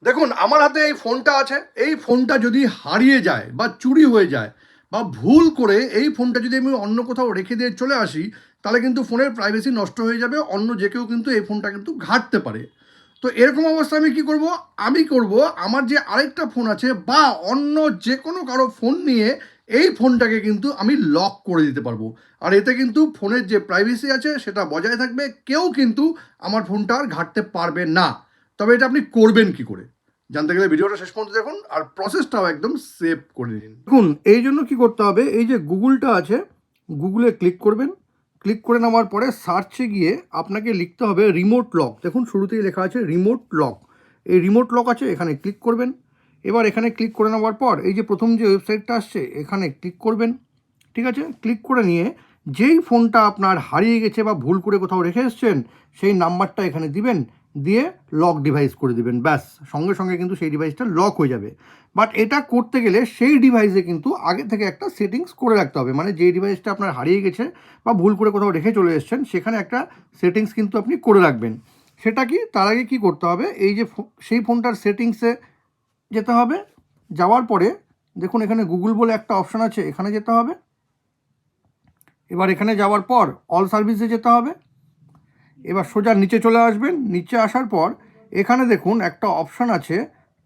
দেখুন আমার হাতে এই ফোনটা আছে, এই ফোনটা যদি হারিয়ে যায় বা চুরি হয়ে যায় বা ভুল করে এই ফোনটা যদি আমি অন্য কোথাও রেখে দিয়ে চলে আসি, তাহলে কিন্তু ফোনের প্রাইভেসি নষ্ট হয়ে যাবে, অন্য যে কেউ কিন্তু এই ফোনটা কিন্তু ঘাঁটতে পারে। তো এরকম অবস্থায় আমি কি করব, আমি করব আমার যে আরেকটা ফোন আছে বা অন্য যে কোনো কারো ফোন নিয়ে এই ফোনটাকে কিন্তু আমি লক করে দিতে পারবো। আর এতে কিন্তু ফোনের যে প্রাইভেসি আছে সেটা বজায় থাকবে, কেউ কিন্তু আমার ফোনটা আর ঘাঁটতে পারবে না। তবে এটা আপনি করবেন কি করে জানতে গেলে ভিডিওটা শেষ পর্যন্ত দেখুন, আর প্রসেসটাও একদম সেভ করে নিন। দেখুন এই জন্য কি করতে হবে, এই যে গুগলটা আছে, গুগলে ক্লিক করবেন। ক্লিক করে নেওয়ার পরে সার্চে গিয়ে আপনাকে লিখতে হবে রিমোট লক। দেখুন শুরুতেই লেখা আছে রিমোট লক। এই রিমোট লক আছে, এখানে ক্লিক করবেন। এবার এখানে ক্লিক করে নেওয়ার পর এই যে প্রথম যে ওয়েবসাইটটা আসছে এখানে ক্লিক করবেন। ঠিক আছে, ক্লিক করে নিয়ে যেই ফোনটা আপনার হারিয়ে গেছে বা ভুল করে কোথাও রেখে এসছেন সেই নাম্বারটা এখানে দিবেন, দিয়ে লক ডিভাইস করে দিবেন। ব্যাস, সঙ্গে সঙ্গে কিন্তু সেই ডিভাইসটা লক হয়ে যাবে। বাট এটা করতে গেলে সেই ডিভাইসে কিন্তু আগে থেকে একটা সেটিংস করে রাখতে হবে, মানে যেই ডিভাইসটা আপনার হারিয়ে গেছে বা ভুল করে কোথাও রেখে চলে এসছেন সেখানে একটা সেটিংস কিন্তু আপনি করে রাখবেন। সেটা কি, তার আগে কী করতে হবে, এই যে সেই ফোনটার সেটিংসে যেতে হবে। যাওয়ার পরে দেখুন এখানে গুগল বলে একটা অপশান আছে, এখানে যেতে হবে। এবার এখানে যাওয়ার পর অল সার্ভিসে যেতে হবে। এবার সোজা নিচে চলে আসবেন। নিচে আসার পর এখানে দেখুন একটা অপশান আছে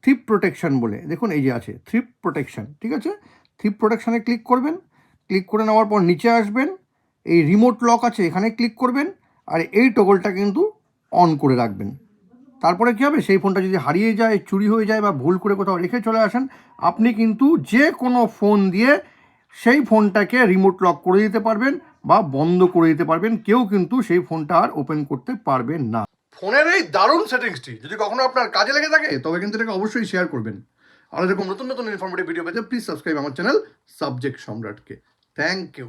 থিপ প্রোটেকশন বলে, দেখুন এই যে আছে থিপ প্রোটেকশন। ঠিক আছে, থিপ প্রোটেকশানে ক্লিক করবেন। ক্লিক করে নেওয়ার পর নিচে আসবেন, এই রিমোট লক আছে এখানে ক্লিক করবেন, আর এই টগলটা কিন্তু অন করে রাখবেন। তারপরে কী হবে, সেই ফোনটা যদি হারিয়ে যায়, চুরি হয়ে যায় বা ভুল করে কোথাও রেখে চলে আসেন, আপনি কিন্তু যে কোনো ফোন দিয়ে সেই ফোনটাকে রিমোট লক করে দিতে পারবেন বা বন্ধ করে দিতে পারবেন। কেউ কিন্তু সেই ফোনটা আর ওপেন করতে পারবেন না। ফোনের এই দারুণ সেটিংসটি যদি কখনো আপনার কাজে লেগে থাকে তবে কিন্তু এটাকে অবশ্যই শেয়ার করবেন। আর এরকম নতুন নতুন ইনফরমেটিভ ভিডিও পেতে প্লিজ সাবস্ক্রাইব আমার চ্যানেল সাবজেক্ট সম্রাটকে। Thank you.